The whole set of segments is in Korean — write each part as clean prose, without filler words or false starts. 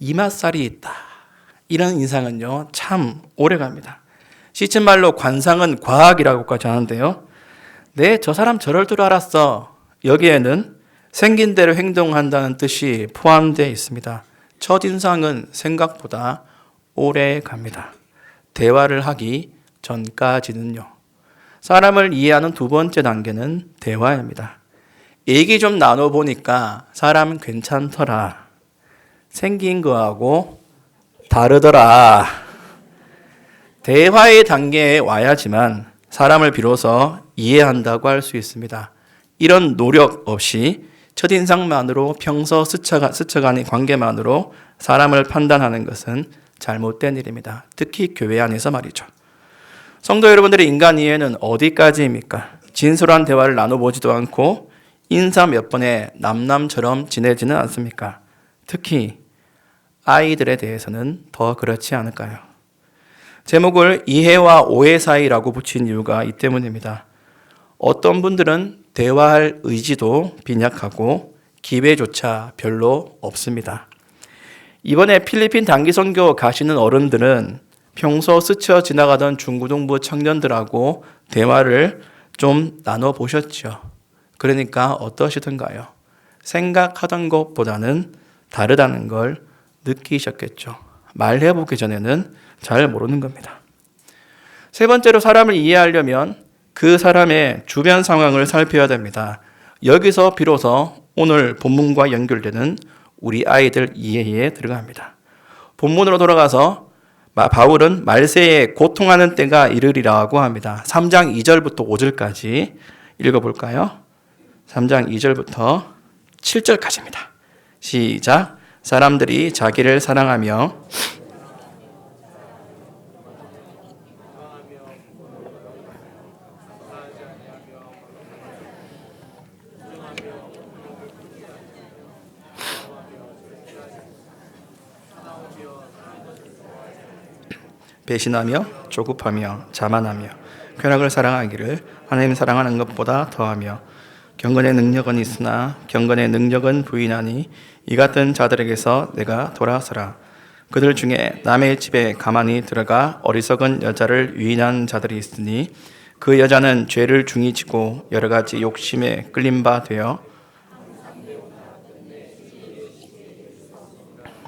이맛살이 있다. 이런 인상은요, 참 오래갑니다. 시친 말로 관상은 과학이라고까지 하는데요. 네, 저 사람 저럴 줄 알았어. 여기에는 생긴 대로 행동한다는 뜻이 포함되어 있습니다. 첫인상은 생각보다 오래 갑니다. 대화를 하기 전까지는요. 사람을 이해하는 두 번째 단계는 대화입니다. 얘기 좀 나눠보니까 사람 괜찮더라. 생긴 거하고 다르더라. 대화의 단계에 와야지만 사람을 비로소 이해한다고 할 수 있습니다. 이런 노력 없이 첫인상만으로 평소 스쳐가는 관계만으로 사람을 판단하는 것은 잘못된 일입니다. 특히 교회 안에서 말이죠. 성도 여러분들의 인간 이해는 어디까지입니까? 진솔한 대화를 나눠보지도 않고 인사 몇 번에 남남처럼 지내지는 않습니까? 특히 아이들에 대해서는 더 그렇지 않을까요? 제목을 이해와 오해 사이라고 붙인 이유가 이 때문입니다. 어떤 분들은 대화할 의지도 빈약하고 기회조차 별로 없습니다. 이번에 필리핀 단기 선교 가시는 어른들은 평소 스쳐 지나가던 중고등부 청년들하고 대화를 좀 나눠보셨죠. 그러니까 어떠시던가요? 생각하던 것보다는 다르다는 걸 느끼셨겠죠. 말해보기 전에는 잘 모르는 겁니다. 세 번째로 사람을 이해하려면 그 사람의 주변 상황을 살펴야 됩니다. 여기서 비로소 오늘 본문과 연결되는 우리 아이들 이해에 들어갑니다. 본문으로 돌아가서 바울은 말세에 고통하는 때가 이르리라고 합니다. 3장 2절부터 5절까지 읽어볼까요? 3장 2절부터 7절까지입니다. 시작. 사람들이 자기를 사랑하며 배신하며 조급하며 자만하며 쾌락을 사랑하기를 하나님 사랑하는 것보다 더하며 경건의 능력은 있으나 경건의 능력은 부인하니 이 같은 자들에게서 내가 돌아서라. 그들 중에 남의 집에 가만히 들어가 어리석은 여자를 유인한 자들이 있으니 그 여자는 죄를 중히 지고 여러 가지 욕심에 끌린 바 되어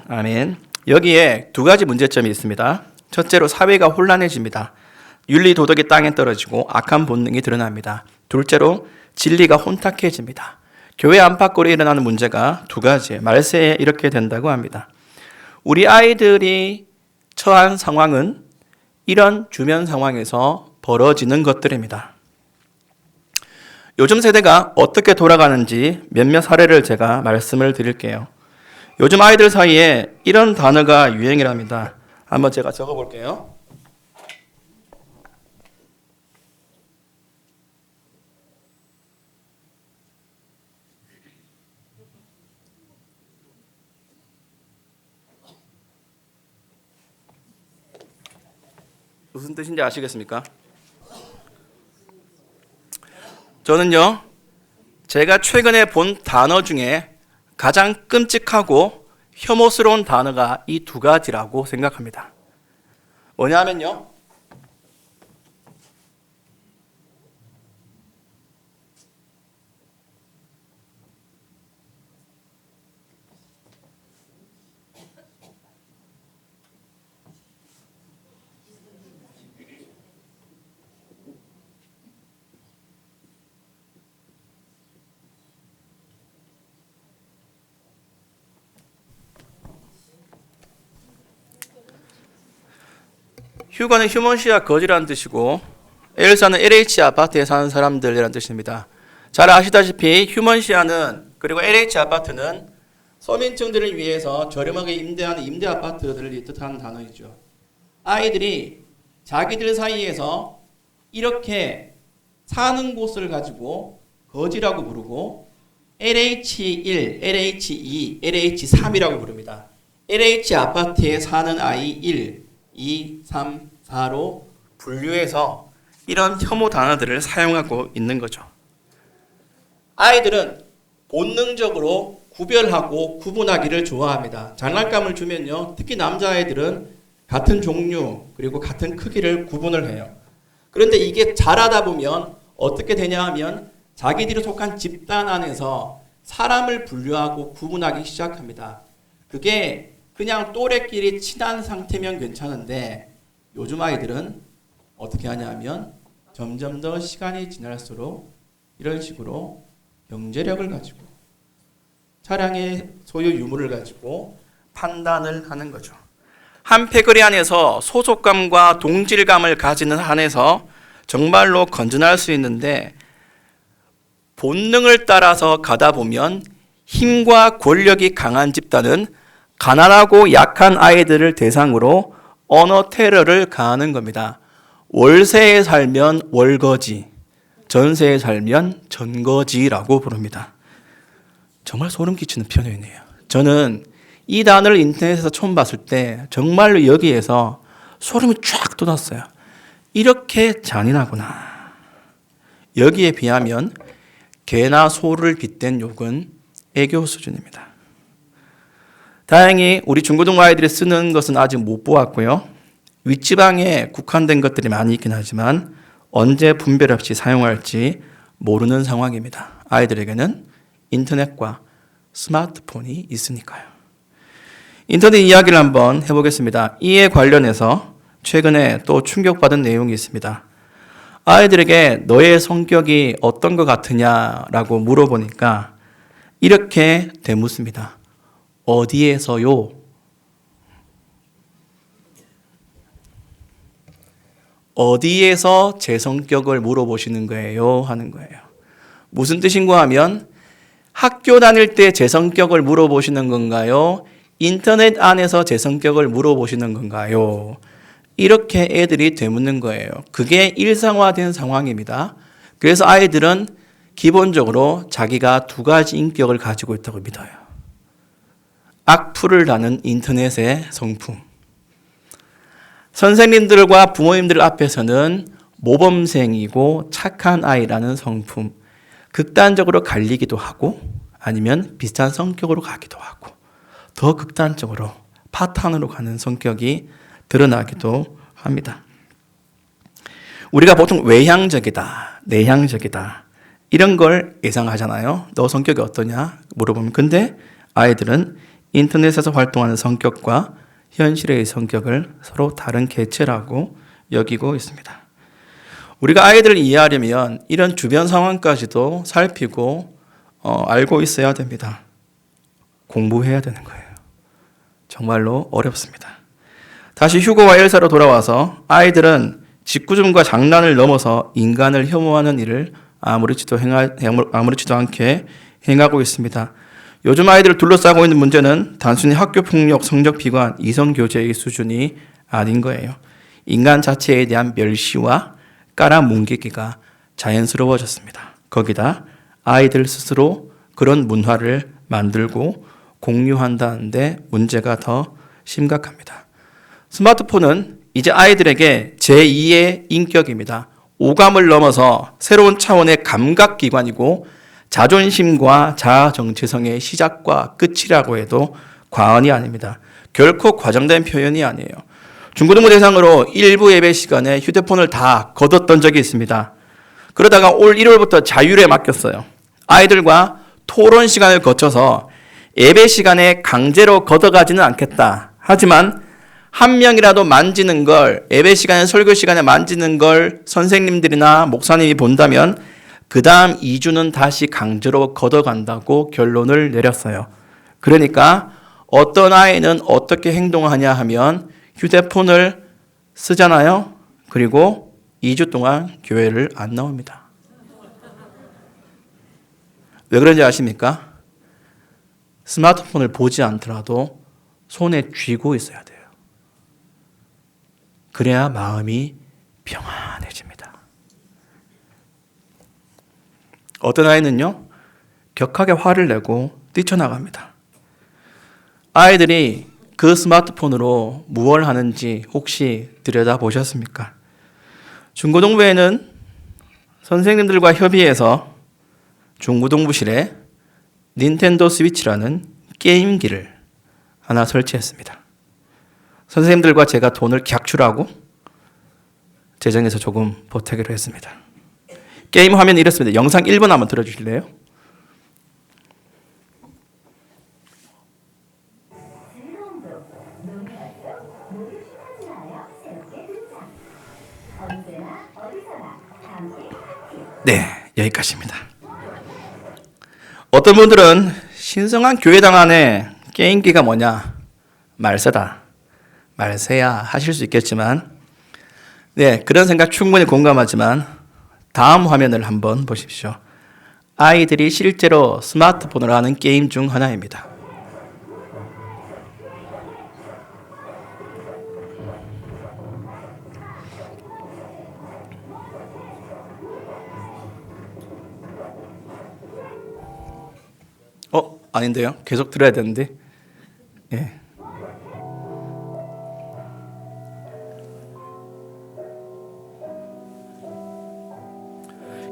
아멘. 여기에 두 가지 문제점이 있습니다. 첫째로 사회가 혼란해집니다. 윤리 도덕이 땅에 떨어지고 악한 본능이 드러납니다. 둘째로 진리가 혼탁해집니다. 교회 안팎으로 일어나는 문제가 두 가지, 말세에 이렇게 된다고 합니다. 우리 아이들이 처한 상황은 이런 주변 상황에서 벌어지는 것들입니다. 요즘 세대가 어떻게 돌아가는지 몇몇 사례를 제가 말씀을 드릴게요. 요즘 아이들 사이에 이런 단어가 유행이랍니다. 한번 제가 적어볼게요. 무슨 뜻인지 아시겠습니까? 저는요, 제가 최근에 본 단어 중에 가장 끔찍하고 혐오스러운 단어가 이 두 가지라고 생각합니다. 뭐냐면요, 휴가는 휴먼시아 거지라는 뜻이고 엘사는 LH 아파트에 사는 사람들이라는 뜻입니다. 잘 아시다시피 휴먼시아는 그리고 LH 아파트는 서민층들을 위해서 저렴하게 임대하는 임대 아파트들을 뜻하는 단어이죠. 아이들이 자기들 사이에서 이렇게 사는 곳을 가지고 거지라고 부르고 LH1, LH2, LH3이라고 부릅니다. LH 아파트에 사는 아이 1, 2, 3, 4로 분류해서 이런 혐오 단어들을 사용하고 있는 거죠. 아이들은 본능적으로 구별하고 구분하기를 좋아합니다. 장난감을 주면요, 특히 남자아이들은 같은 종류 그리고 같은 크기를 구분을 해요. 그런데 이게 자라다 보면 어떻게 되냐 하면 자기들이 속한 집단 안에서 사람을 분류하고 구분하기 시작합니다. 그게 그냥 또래끼리 친한 상태면 괜찮은데 요즘 아이들은 어떻게 하냐면 점점 더 시간이 지날수록 이런 식으로 경제력을 가지고 차량의 소유 유무를 가지고 판단을 하는 거죠. 한 패거리 안에서 소속감과 동질감을 가지는 한에서 정말로 건전할 수 있는데 본능을 따라서 가다 보면 힘과 권력이 강한 집단은 가난하고 약한 아이들을 대상으로 언어 테러를 가하는 겁니다. 월세에 살면 월거지, 전세에 살면 전거지라고 부릅니다. 정말 소름 끼치는 표현이에요. 저는 이 단어를 인터넷에서 처음 봤을 때 정말로 여기에서 소름이 쫙 돋았어요. 이렇게 잔인하구나. 여기에 비하면 개나 소를 빗댄 욕은 애교 수준입니다. 다행히 우리 중고등 아이들이 쓰는 것은 아직 못 보았고요. 윗지방에 국한된 것들이 많이 있긴 하지만 언제 분별 없이 사용할지 모르는 상황입니다. 아이들에게는 인터넷과 스마트폰이 있으니까요. 인터넷 이야기를 한번 해보겠습니다. 이에 관련해서 최근에 또 충격받은 내용이 있습니다. 아이들에게 너의 성격이 어떤 것 같으냐라고 물어보니까 이렇게 되묻습니다. 어디에서요? 어디에서 제 성격을 물어보시는 거예요? 하는 거예요. 무슨 뜻인가 하면 학교 다닐 때 제 성격을 물어보시는 건가요? 인터넷 안에서 제 성격을 물어보시는 건가요? 이렇게 애들이 되묻는 거예요. 그게 일상화된 상황입니다. 그래서 아이들은 기본적으로 자기가 두 가지 인격을 가지고 있다고 믿어요. 악플을 다는 인터넷의 성품. 선생님들과 부모님들 앞에서는 모범생이고 착한 아이라는 성품. 극단적으로 갈리기도 하고 아니면 비슷한 성격으로 가기도 하고 더 극단적으로 파탄으로 가는 성격이 드러나기도 합니다. 우리가 보통 외향적이다, 내향적이다 이런 걸 예상하잖아요. 너 성격이 어떠냐 물어보면 근데 아이들은 인터넷에서 활동하는 성격과 현실의 성격을 서로 다른 개체라고 여기고 있습니다. 우리가 아이들을 이해하려면 이런 주변 상황까지도 살피고 알고 있어야 됩니다. 공부해야 되는 거예요. 정말로 어렵습니다. 다시 휴고와 엘사로 돌아와서 아이들은 짓궂음과 장난을 넘어서 인간을 혐오하는 일을 아무렇지도 않게 행하고 있습니다. 요즘 아이들을 둘러싸고 있는 문제는 단순히 학교 폭력, 성적 비관, 이성 교제의 수준이 아닌 거예요. 인간 자체에 대한 멸시와 깔아뭉개기가 자연스러워졌습니다. 거기다 아이들 스스로 그런 문화를 만들고 공유한다는데 문제가 더 심각합니다. 스마트폰은 이제 아이들에게 제2의 인격입니다. 오감을 넘어서 새로운 차원의 감각기관이고 자존심과 자아 정체성의 시작과 끝이라고 해도 과언이 아닙니다. 결코 과장된 표현이 아니에요. 중고등부 대상으로 일부 예배 시간에 휴대폰을 다 걷었던 적이 있습니다. 그러다가 올 1월부터 자율에 맡겼어요. 아이들과 토론 시간을 거쳐서 예배 시간에 강제로 걷어가지는 않겠다. 하지만 한 명이라도 만지는 걸, 예배 시간에 설교 시간에 만지는 걸 선생님들이나 목사님이 본다면 그 다음 2주는 다시 강제로 걷어간다고 결론을 내렸어요. 그러니까 어떤 아이는 어떻게 행동하냐 하면 휴대폰을 쓰잖아요. 그리고 2주 동안 교회를 안 나옵니다. 왜 그런지 아십니까? 스마트폰을 보지 않더라도 손에 쥐고 있어야 돼요. 그래야 마음이 평안해집니다. 어떤 아이는요, 격하게 화를 내고 뛰쳐나갑니다. 아이들이 그 스마트폰으로 무엇을 하는지 혹시 들여다보셨습니까? 중고등부에는 선생님들과 협의해서 중고등부실에 닌텐도 스위치라는 게임기를 하나 설치했습니다. 선생님들과 제가 돈을 객출하고 재정에서 조금 보태기로 했습니다. 게임 화면이 이렇습니다. 영상 1번 한번 들어주실래요? 네, 여기까지입니다. 어떤 분들은 신성한 교회당 안에 게임기가 뭐냐? 말세다. 말세야 하실 수 있겠지만, 네, 그런 생각 충분히 공감하지만 다음 화면을 한번 보십시오. 아이들이 실제로 스마트폰으로 하는 게임 중 하나입니다. 아닌데요? 계속 들어야 되는데. 예.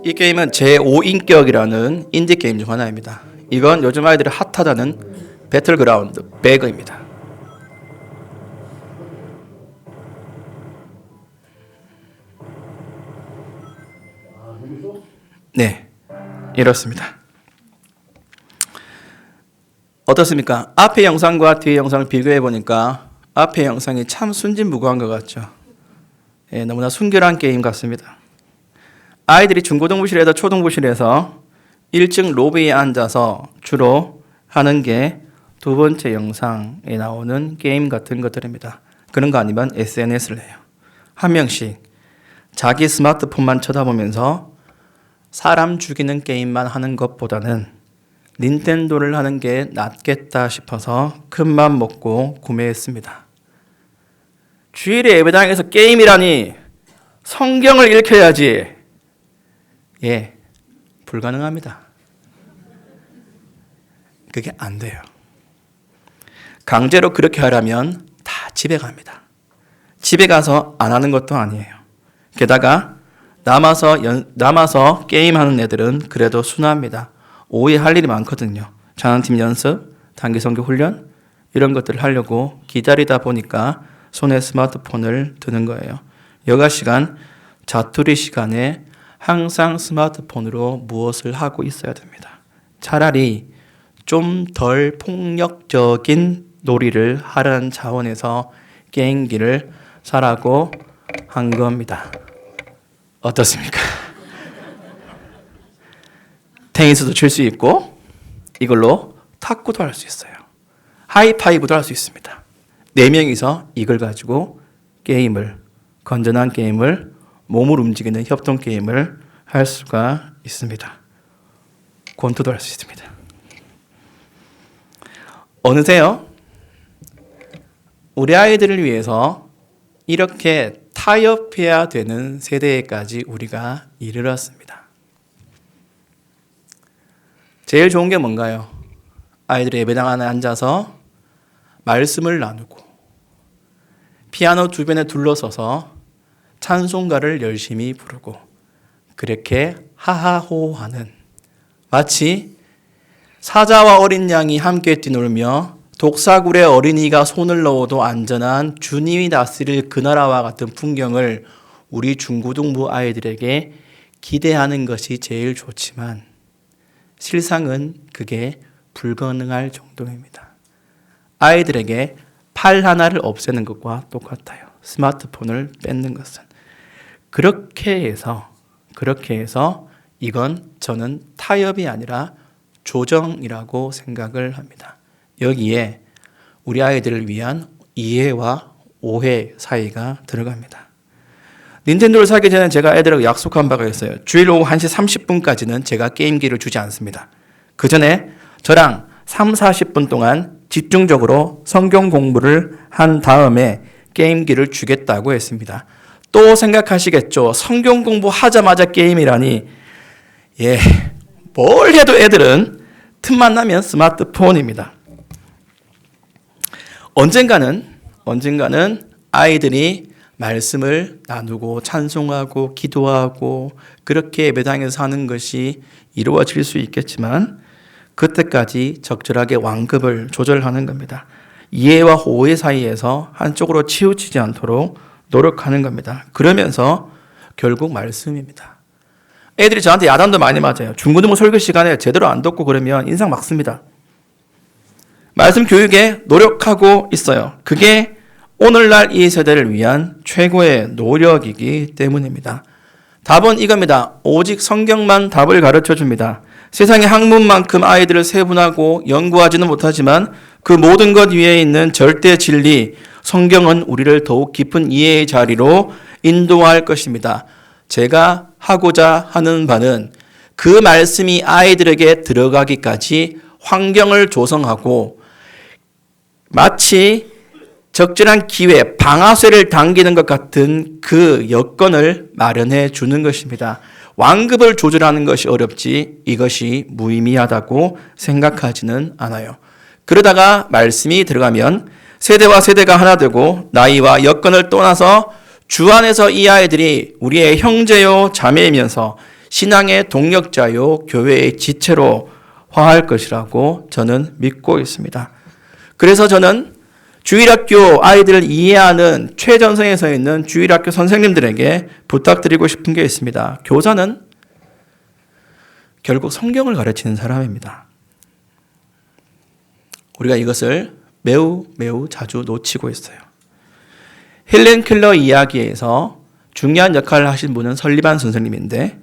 이 게임은 제5인격이라는 인디 게임 중 하나입니다. 이건 요즘 아이들이 핫하다는 배틀그라운드 배그입니다. 네, 이렇습니다. 어떻습니까? 앞의 영상과 뒤의 영상을 비교해 보니까 앞의 영상이 참 순진무구한 것 같죠. 예, 너무나 순결한 게임 같습니다. 아이들이 중고등부실에서 초등부실에서 1층 로비에 앉아서 주로 하는 게 두 번째 영상에 나오는 게임 같은 것들입니다. 그런 거 아니면 SNS를 해요. 한 명씩 자기 스마트폰만 쳐다보면서 사람 죽이는 게임만 하는 것보다는 닌텐도를 하는 게 낫겠다 싶어서 큰맘 먹고 구매했습니다. 주일에 예배당에서 게임이라니 성경을 읽혀야지. 예, 불가능합니다. 그게 안 돼요. 강제로 그렇게 하려면 다 집에 갑니다. 집에 가서 안 하는 것도 아니에요. 게다가 남아서 게임하는 애들은 그래도 순합니다. 오후에 할 일이 많거든요. 찬양팀 연습, 단기 선교 훈련 이런 것들을 하려고 기다리다 보니까 손에 스마트폰을 드는 거예요. 여가 시간, 자투리 시간에 항상 스마트폰으로 무엇을 하고 있어야 됩니다. 차라리 좀 덜 폭력적인 놀이를 하라는 차원에서 게임기를 사라고 한 겁니다. 어떻습니까? 테니스도 칠 수 있고 이걸로 탁구도 할 수 있어요. 하이파이브도 할 수 있습니다. 4명이서 이걸 가지고 게임을, 건전한 게임을, 몸을 움직이는 협동 게임을 할 수가 있습니다. 권투도 할 수 있습니다. 어느새요, 우리 아이들을 위해서 이렇게 타협해야 되는 세대에까지 우리가 이르렀습니다. 제일 좋은 게 뭔가요? 아이들이 예배당 안에 앉아서 말씀을 나누고 피아노 주변에 둘러서서 찬송가를 열심히 부르고 그렇게 하하호하는, 마치 사자와 어린 양이 함께 뛰놀며 독사굴에 어린이가 손을 넣어도 안전한 주님이 다스릴 그 나라와 같은 풍경을 우리 중고등부 아이들에게 기대하는 것이 제일 좋지만 실상은 그게 불가능할 정도입니다. 아이들에게 팔 하나를 없애는 것과 똑같아요. 스마트폰을 뺏는 것은. 그렇게 해서 이건 저는 타협이 아니라 조정이라고 생각을 합니다. 여기에 우리 아이들을 위한 이해와 오해 사이가 들어갑니다. 닌텐도를 사기 전에 제가 애들하고 약속한 바가 있어요. 주일 오후 1시 30분까지는 제가 게임기를 주지 않습니다. 그 전에 저랑 3, 40분 동안 집중적으로 성경 공부를 한 다음에 게임기를 주겠다고 했습니다. 또 생각하시겠죠. 성경 공부하자마자 게임이라니. 예, 뭘 해도 애들은 틈만 나면 스마트폰입니다. 언젠가는 아이들이 말씀을 나누고 찬송하고 기도하고 그렇게 예배당에서 하는 것이 이루어질 수 있겠지만 그때까지 적절하게 완급을 조절하는 겁니다. 이해와 오해 사이에서 한쪽으로 치우치지 않도록 노력하는 겁니다. 그러면서 결국 말씀입니다. 애들이 저한테 야단도 많이 맞아요. 중고등부 설교 시간에 제대로 안 듣고 그러면 인상 막 씁니다. 말씀 교육에 노력하고 있어요. 그게 오늘날 이 세대를 위한 최고의 노력이기 때문입니다. 답은 이겁니다. 오직 성경만 답을 가르쳐 줍니다. 세상의 학문만큼 아이들을 세분하고 연구하지는 못하지만 그 모든 것 위에 있는 절대 진리, 성경은 우리를 더욱 깊은 이해의 자리로 인도할 것입니다. 제가 하고자 하는 바는 그 말씀이 아이들에게 들어가기까지 환경을 조성하고 마치 적절한 기회, 방아쇠를 당기는 것 같은 그 여건을 마련해 주는 것입니다. 완급을 조절하는 것이 어렵지 이것이 무의미하다고 생각하지는 않아요. 그러다가 말씀이 들어가면 세대와 세대가 하나 되고 나이와 여건을 떠나서 주 안에서 이 아이들이 우리의 형제요 자매이면서 신앙의 동력자요 교회의 지체로 화할 것이라고 저는 믿고 있습니다. 그래서 저는 주일학교 아이들을 이해하는 최전선에 서 있는 주일학교 선생님들에게 부탁드리고 싶은 게 있습니다. 교사는 결국 성경을 가르치는 사람입니다. 우리가 이것을 매우 자주 놓치고 있어요. 헬렌 켈러 이야기에서 중요한 역할을 하신 분은 설리반 선생님인데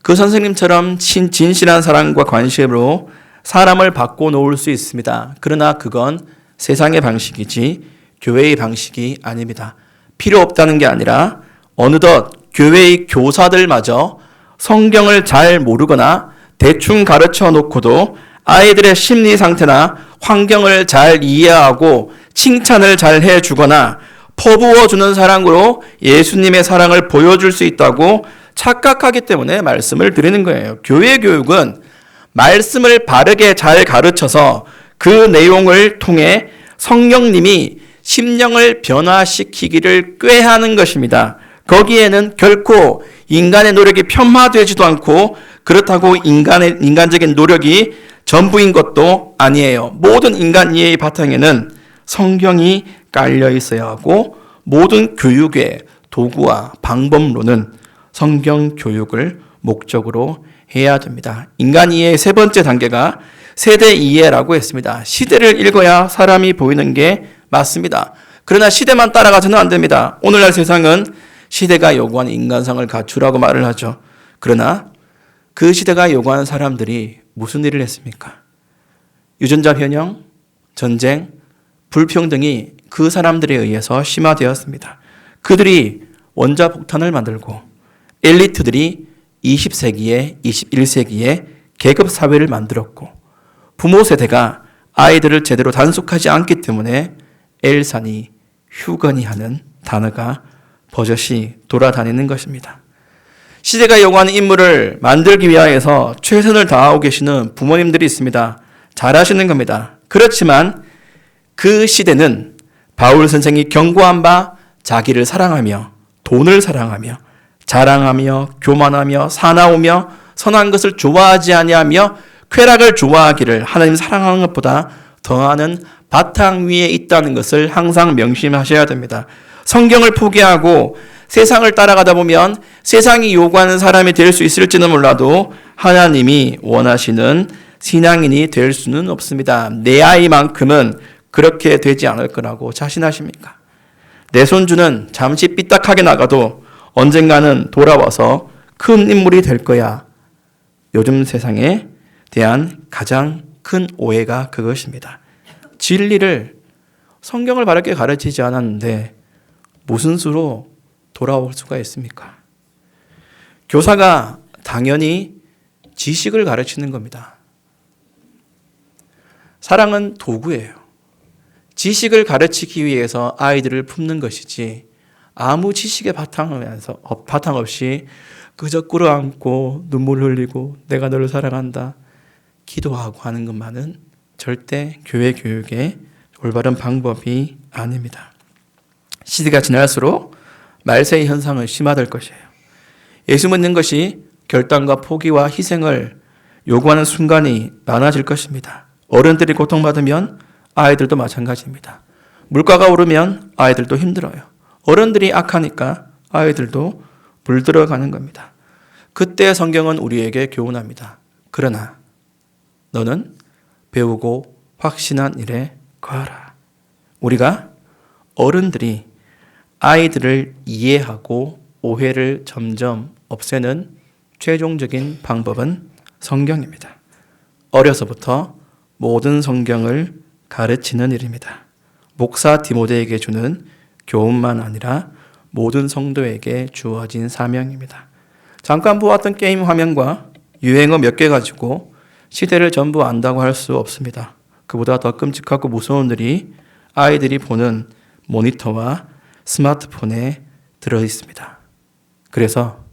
그 선생님처럼 진실한 사랑과 관심으로 사람을 바꿔놓을 수 있습니다. 그러나 그건 세상의 방식이지 교회의 방식이 아닙니다. 필요 없다는 게 아니라 어느덧 교회의 교사들마저 성경을 잘 모르거나 대충 가르쳐 놓고도 아이들의 심리 상태나 환경을 잘 이해하고 칭찬을 잘 해주거나 퍼부어주는 사랑으로 예수님의 사랑을 보여줄 수 있다고 착각하기 때문에 말씀을 드리는 거예요. 교회 교육은 말씀을 바르게 잘 가르쳐서 그 내용을 통해 성령님이 심령을 변화시키기를 꾀하는 것입니다. 거기에는 결코 인간의 노력이 편마되지도 않고 그렇다고 인간적인 노력이 전부인 것도 아니에요. 모든 인간 이해의 바탕에는 성경이 깔려 있어야 하고 모든 교육의 도구와 방법론은 성경 교육을 목적으로 해야 됩니다. 인간 이해의 세 번째 단계가 세대 이해라고 했습니다. 시대를 읽어야 사람이 보이는 게 맞습니다. 그러나 시대만 따라가서는 안 됩니다. 오늘날 세상은 시대가 요구하는 인간상을 갖추라고 말을 하죠. 그러나 그 시대가 요구하는 사람들이 무슨 일을 했습니까? 유전자 변형, 전쟁, 불평등이 그 사람들에 의해서 심화되었습니다. 그들이 원자폭탄을 만들고 엘리트들이 20세기에 21세기에 계급사회를 만들었고 부모 세대가 아이들을 제대로 단속하지 않기 때문에 엘산이 휴건이 하는 단어가 버젓이 돌아다니는 것입니다. 시대가 요구하는 인물을 만들기 위하여서 최선을 다하고 계시는 부모님들이 있습니다. 잘하시는 겁니다. 그렇지만 그 시대는 바울 선생이 경고한 바 자기를 사랑하며 돈을 사랑하며 자랑하며 교만하며 사나우며 선한 것을 좋아하지 아니하며 쾌락을 좋아하기를 하나님 사랑하는 것보다 더하는 바탕 위에 있다는 것을 항상 명심하셔야 됩니다. 성경을 포기하고 세상을 따라가다 보면 세상이 요구하는 사람이 될 수 있을지는 몰라도 하나님이 원하시는 신앙인이 될 수는 없습니다. 내 아이만큼은 그렇게 되지 않을 거라고 자신하십니까? 내 손주는 잠시 삐딱하게 나가도 언젠가는 돌아와서 큰 인물이 될 거야. 요즘 세상에 대한 가장 큰 오해가 그것입니다. 진리를 성경을 바르게 가르치지 않았는데 무슨 수로 돌아올 수가 있습니까? 교사가 당연히 지식을 가르치는 겁니다. 사랑은 도구예요. 지식을 가르치기 위해서 아이들을 품는 것이지 아무 지식의 바탕 없이 그저 꿇어앉고 눈물 흘리고 내가 너를 사랑한다 기도하고 하는 것만은 절대 교회 교육의 올바른 방법이 아닙니다. 시대가 지날수록 말세의 현상은 심화될 것이에요. 예수 믿는 것이 결단과 포기와 희생을 요구하는 순간이 많아질 것입니다. 어른들이 고통받으면 아이들도 마찬가지입니다. 물가가 오르면 아이들도 힘들어요. 어른들이 악하니까 아이들도 물들어가는 겁니다. 그때 성경은 우리에게 교훈합니다. 그러나 너는 배우고 확신한 일에 거하라. 우리가 어른들이 아이들을 이해하고 오해를 점점 없애는 최종적인 방법은 성경입니다. 어려서부터 모든 성경을 가르치는 일입니다. 목사 디모데에게 주는 교훈만 아니라 모든 성도에게 주어진 사명입니다. 잠깐 보았던 게임 화면과 유행어 몇 개 가지고 시대를 전부 안다고 할 수 없습니다. 그보다 더 끔찍하고 무서운 일이 아이들이 보는 모니터와 스마트폰에 들어 있습니다. 그래서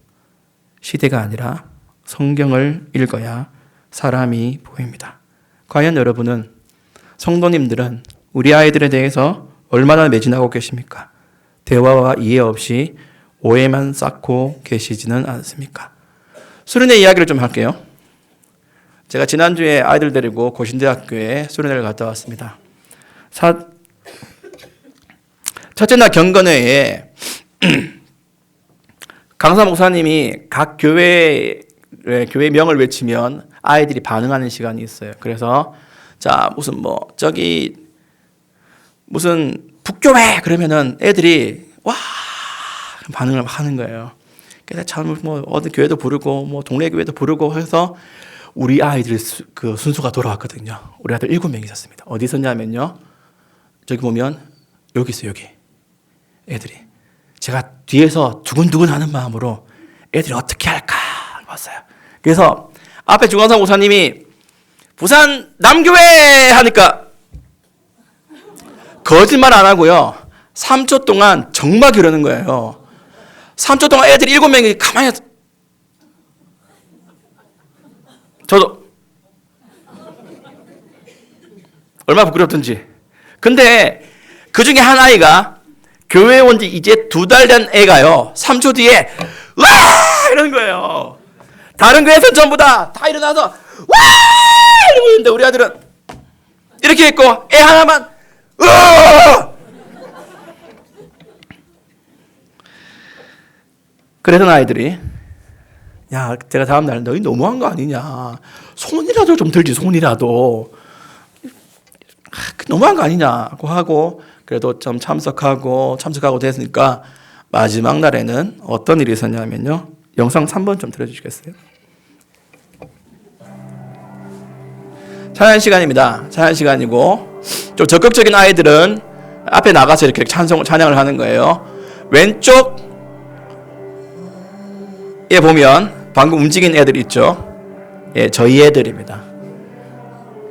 시대가 아니라 성경을 읽어야 사람이 보입니다. 과연 여러분은, 성도님들은 우리 아이들에 대해서 얼마나 매진하고 계십니까? 대화와 이해 없이 오해만 쌓고 계시지는 않습니까? 수련회 이야기를 좀 할게요. 제가 지난주에 아이들 데리고 고신대학교에 수련회를 갔다 왔습니다. 첫째 날 경건회에 강사 목사님이 각 교회명을 외치면 아이들이 반응하는 시간이 있어요. 그래서 자 무슨 북교회 그러면은 애들이 와 반응을 하는 거예요. 그래서 참 어디 교회도 부르고 동네 교회도 부르고 해서 우리 아이들 그 순서가 돌아왔거든요. 우리 아들 7명 있었습니다. 어디 있었냐면요. 저기 보면 여기 있어요. 여기 애들이. 제가 뒤에서 두근두근하는 마음으로 애들이 어떻게 할까 봤어요. 그래서 앞에 중간사 목사님이 부산 남교회 하니까 거짓말 안 하고요. 3초 동안 정말 그러는 거예요. 3초 동안 애들이 7명이 가만히 저도 얼마나 부끄럽던지. 근데 그 중에 한 아이가 교회에 온 지 이제 2달 된 애가요. 3초 뒤에 와 이러는 거예요. 다른 교회에서는 전부 다 일어나서 와 이러고 있는데 우리 아들은 이렇게 있고 애 하나만 그래서 아이들이 야 제가 다음 날 너희 너무한 거 아니냐. 손이라도 좀 들지 손이라도. 너무한 거 아니냐고 하고 그래도 좀 참석하고 됐으니까 마지막 날에는 어떤 일이 있었냐면요. 영상 3번 좀 틀어주시겠어요? 찬양 시간입니다. 찬양 시간이고 좀 적극적인 아이들은 앞에 나가서 이렇게 찬양을 하는 거예요. 왼쪽에 보면 방금 움직인 애들 있죠? 예, 저희 애들입니다.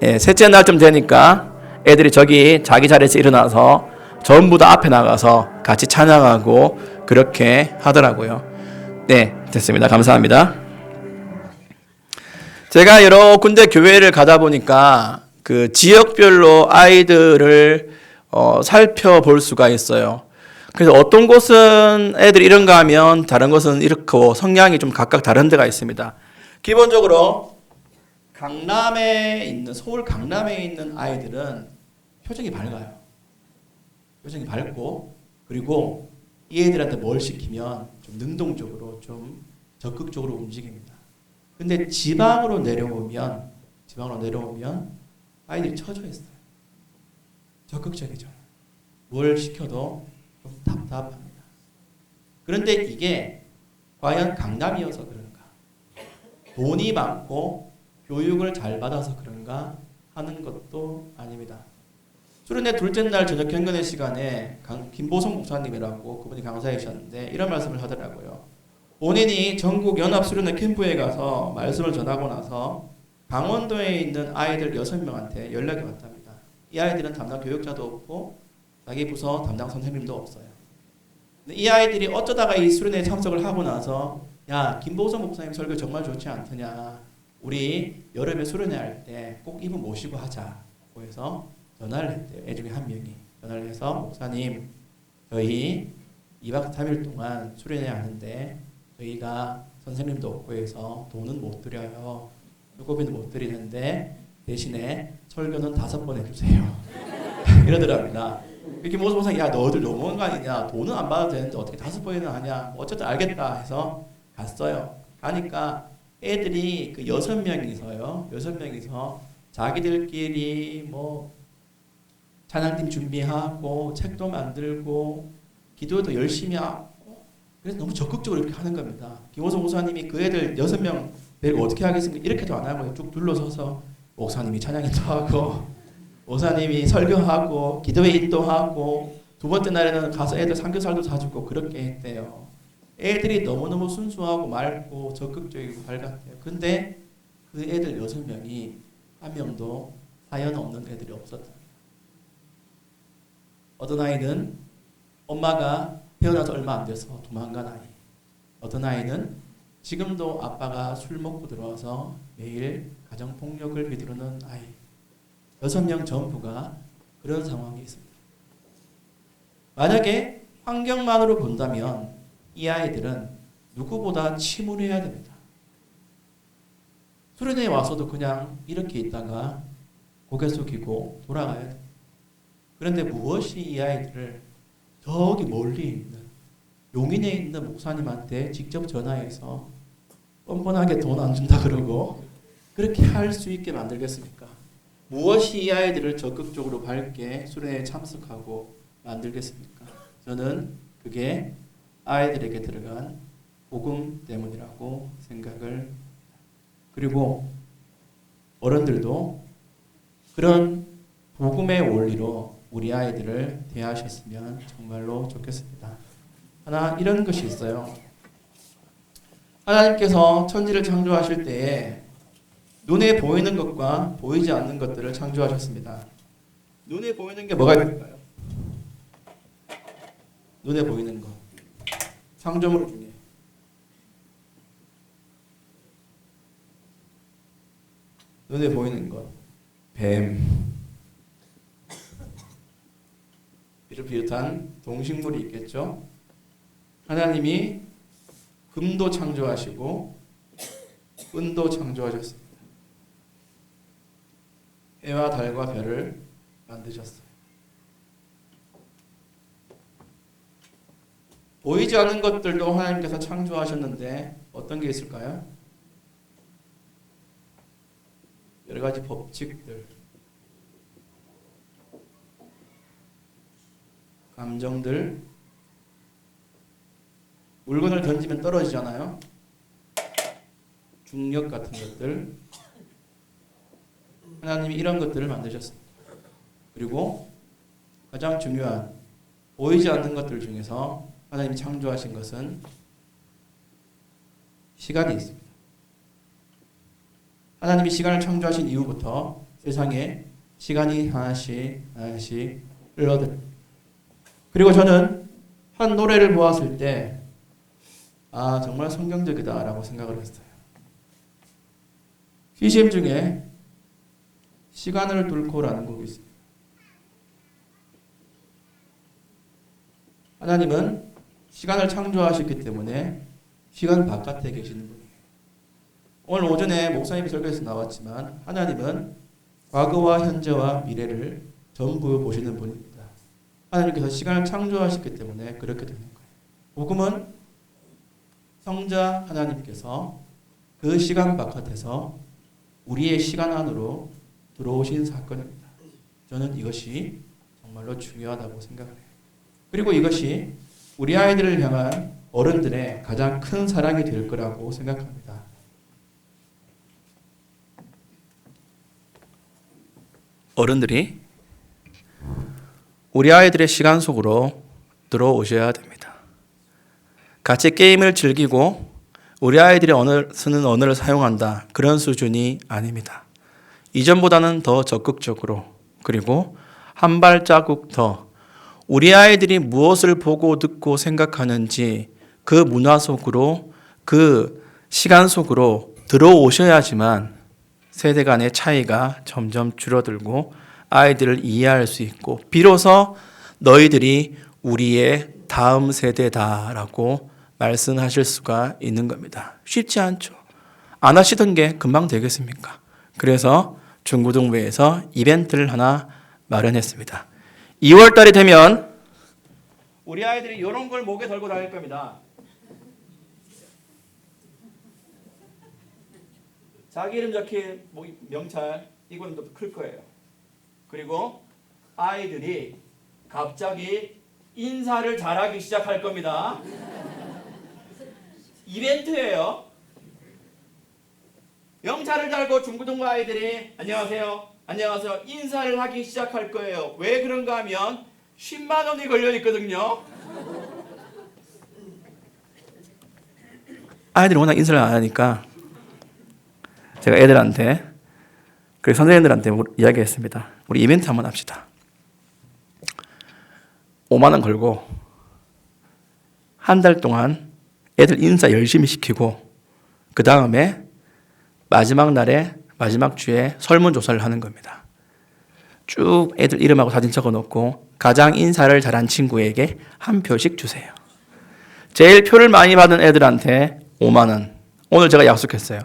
예, 셋째 날쯤 되니까 애들이 저기 자기 자리에서 일어나서 전부 다 앞에 나가서 같이 찬양하고 그렇게 하더라고요. 네, 됐습니다. 감사합니다. 제가 여러 군데 교회를 가다 보니까 그 지역별로 아이들을 살펴볼 수가 있어요. 그래서 어떤 곳은 애들이 이런가 하면 다른 곳은 이렇고 성향이 좀 각각 다른 데가 있습니다. 기본적으로 서울 강남에 있는 아이들은 표정이 밝아요. 표정이 밝고 그리고 이 애들한테 뭘 시키면 좀 능동적으로 좀 적극적으로 움직입니다. 근데 지방으로 내려오면 아이들이 처져 있어요. 적극적이죠. 뭘 시켜도 좀 답답합니다. 그런데 이게 과연 강남이어서 그런가? 돈이 많고 교육을 잘 받아서 그런가 하는 것도 아닙니다. 수련회 둘째 날 저녁 경건회 시간에 김보성 목사님이라고 그분이 강사이셨는데 이런 말씀을 하더라고요. 본인이 전국 연합 수련회 캠프에 가서 말씀을 전하고 나서 강원도에 있는 아이들 6명한테 연락이 왔답니다. 이 아이들은 담당 교육자도 없고 자기 부서 담당 선생님도 없어요. 근데 이 아이들이 어쩌다가 이 수련회에 참석을 하고 나서 야 김보성 목사님 설교 정말 좋지 않더냐. 우리 여름에 수련회 할 때 꼭 이분 모시고 하자고 해서 전화를 했대요. 애 중에 한 명이 전화를 해서 목사님 저희 2박 3일 동안 수련회 하는데 저희가 선생님도 없고 해서 돈은 못 드려요. 눈곱이는 못 드리는데 대신에 설교는 5번 해주세요. 이러더랍니다. 이렇게 모습 야 너희들 너무한 거 아니냐, 돈은 안 받아도 되는데 어떻게 5번이나 하냐, 어쨌든 알겠다 해서 갔어요. 가니까 애들이 그 6명이서 자기들끼리 뭐 찬양팀 준비하고 책도 만들고 기도도 열심히 하고, 그래서 너무 적극적으로 이렇게 하는 겁니다. 김호성 목사님이 그 애들 6명 데리고 어떻게 하겠습니까? 이렇게도 안 하고 쭉 둘러서서 목사님이 찬양인도 하고 목사님이 설교하고 기도회 인도하고, 두 번째 날에는 가서 애들 삼겹살도 사주고 그렇게 했대요. 애들이 너무너무 순수하고 맑고 적극적이고 밝았대요. 근데 그 애들 6명이 한 명도 사연 없는 애들이 없었다. 어떤 아이는 엄마가 태어나서 얼마 안 돼서 도망간 아이, 어떤 아이는 지금도 아빠가 술 먹고 들어와서 매일 가정폭력을 휘두르는 아이, 6명 전부가 그런 상황이 있습니다. 만약에 환경만으로 본다면 이 아이들은 누구보다 침울해야 됩니다. 수련회에 와서도 그냥 이렇게 있다가 고개 숙이고 돌아가야 됩니다. 그런데 무엇이 이 아이들을 저기 멀리 있는 용인에 있는 목사님한테 직접 전화해서 뻔뻔하게 돈 안 준다 그러고 그렇게 할 수 있게 만들겠습니까? 무엇이 이 아이들을 적극적으로 밝게 수련회에 참석하고 만들겠습니까? 저는 그게 아이들에게 들어간 복음 때문이라고 생각을, 그리고 어른들도 그런 복음의 원리로 우리 아이들을 대하셨으면 정말로 좋겠습니다. 하나 이런 것이 있어요. 하나님께서 천지를 창조하실 때에 눈에 보이는 것과 보이지 않는 것들을 창조하셨습니다. 눈에 보이는 게 뭐가 있을까요? 눈에 보이는 것. 창조물 중에 눈에 보이는 것. 뱀. 이를 비롯한 동식물이 있겠죠. 하나님이 금도 창조하시고 은도 창조하셨습니다. 해와 달과 별을 만드셨어요. 보이지 않는 것들도 하나님께서 창조하셨는데 어떤 게 있을까요? 여러 가지 법칙들, 감정들, 물건을 던지면 떨어지잖아요. 중력 같은 것들, 하나님이 이런 것들을 만드셨습니다. 그리고 가장 중요한 보이지 않는 것들 중에서 하나님이 창조하신 것은 시간이 있습니다. 하나님이 시간을 창조하신 이후부터 세상에 시간이 하나씩 흘러듭니다. 그리고 저는 한 노래를 보았을 때 정말 성경적이다 라고 생각을 했어요. CCM 중에 시간을 뚫고라는 곡이 있습니다. 하나님은 시간을 창조하셨기 때문에 시간 바깥에 계시는 분이에요. 오늘 오전에 목사님이 설교에서 나왔지만 하나님은 과거와 현재와 미래를 전부 보시는 분입니다. 하나님께서 시간을 창조하셨기 때문에 그렇게 되는 거예요. 복음은 성자 하나님께서 그 시간 바깥에서 우리의 시간 안으로 들어오신 사건입니다. 저는 이것이 정말로 중요하다고 생각을 해요. 그리고 이것이 우리 아이들을 향한 어른들의 가장 큰 사랑이 될 거라고 생각합니다. 어른들이 우리 아이들의 시간 속으로 들어오셔야 됩니다. 같이 게임을 즐기고 우리 아이들이 쓰는 언어를 사용한다, 그런 수준이 아닙니다. 이전보다는 더 적극적으로, 그리고 한 발자국 더 우리 아이들이 무엇을 보고 듣고 생각하는지 그 문화 속으로, 그 시간 속으로 들어오셔야지만 세대 간의 차이가 점점 줄어들고 아이들을 이해할 수 있고, 비로소 너희들이 우리의 다음 세대다라고 말씀하실 수가 있는 겁니다. 쉽지 않죠. 안 하시던 게 금방 되겠습니까? 그래서 중고등부에서 이벤트를 하나 마련했습니다. 2월 달이 되면 우리 아이들이 이런 걸 목에 걸고 다닐 겁니다. 자기 이름 적힌 명찰, 이건 더 클 거예요. 그리고 아이들이 갑자기 인사를 잘하기 시작할 겁니다. 이벤트예요. 명찰을 달고 중고등부 아이들이 안녕하세요, 안녕하세요 인사를 하기 시작할 거예요. 왜 그런가 하면 10만 원이 걸려 있거든요. 아이들이 워낙 인사를 안 하니까 제가 애들한테 그리고 선생님들한테 이야기했습니다. 우리 이벤트 한번 합시다. 5만 원 걸고 한 달 동안 애들 인사 열심히 시키고 그 다음에 마지막 날에 마지막 주에 설문조사를 하는 겁니다. 쭉 애들 이름하고 사진 적어놓고 가장 인사를 잘한 친구에게 한 표씩 주세요. 제일 표를 많이 받은 애들한테 5만 원. 오늘 제가 약속했어요.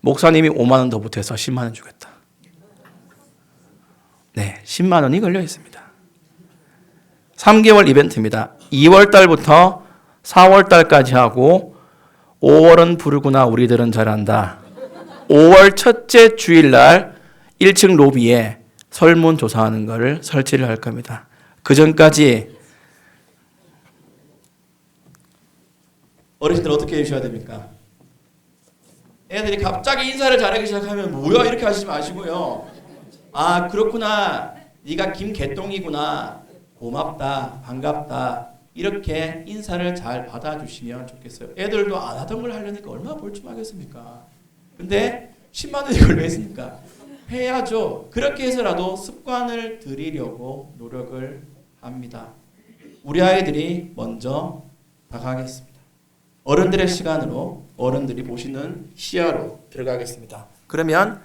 목사님이 5만 원 더 보태서 10만 원 주겠다. 네, 10만 원이 걸려 있습니다. 3개월 이벤트입니다. 2월 달부터 4월 달까지 하고 5월은 부르구나 우리들은 잘한다. 5월 첫째 주일날 1층 로비에 설문조사하는 것을 설치를 할 겁니다. 그 전까지 어르신들 어떻게 해주셔야 됩니까? 애들이 갑자기 인사를 잘하기 시작하면 뭐야 이렇게 하시지 마시고요. 아 그렇구나, 네가 김개똥이구나, 고맙다, 반갑다 이렇게 인사를 잘 받아주시면 좋겠어요. 애들도 안 하던 걸 하려니까 얼마나 볼춤하겠습니까? 근데 10만 원이 걸려 있으니까 해야죠. 그렇게 해서라도 습관을 들이려고 노력을 합니다. 우리 아이들이 먼저 다가가겠습니다. 어른들의 시간으로 어른들이 보시는 시야로 들어가겠습니다. 그러면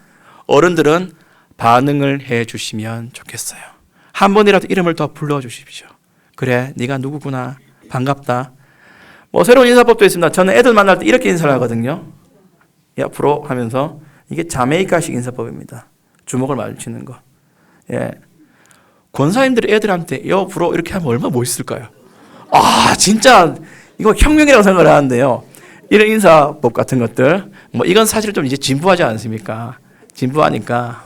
어른들은 반응을 해주시면 좋겠어요. 한 번이라도 이름을 더 불러주십시오. 그래, 네가 누구구나, 반갑다. 새로운 인사법도 있습니다. 저는 애들 만날 때 이렇게 인사를 하거든요. 옆으로 하면서 이게 자메이카식 인사법입니다. 주먹을 마주치는 거. 예. 권사님들이 애들한테 옆으로 이렇게 하면 얼마나 멋있을까요? 아, 진짜 이거 혁명이라고 생각을 하는데요. 이런 인사법 같은 것들, 이건 사실 좀 이제 진부하지 않습니까? 진부하니까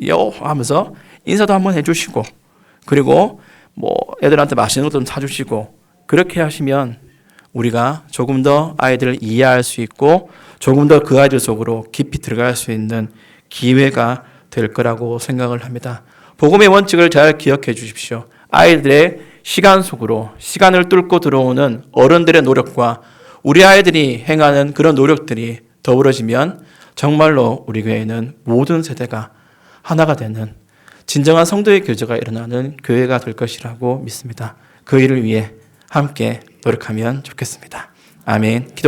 요 하면서 인사도 한번 해주시고, 그리고 애들한테 맛있는 것도 좀 사주시고, 그렇게 하시면 우리가 조금 더 아이들을 이해할 수 있고 조금 더 그 아이들 속으로 깊이 들어갈 수 있는 기회가 될 거라고 생각을 합니다. 복음의 원칙을 잘 기억해 주십시오. 아이들의 시간 속으로 시간을 뚫고 들어오는 어른들의 노력과 우리 아이들이 행하는 그런 노력들이 더불어지면 정말로 우리 교회는 모든 세대가 하나가 되는 진정한 성도의 교제가 일어나는 교회가 될 것이라고 믿습니다. 그 일을 위해 함께 노력하면 좋겠습니다. 아멘. 기도하겠습니다.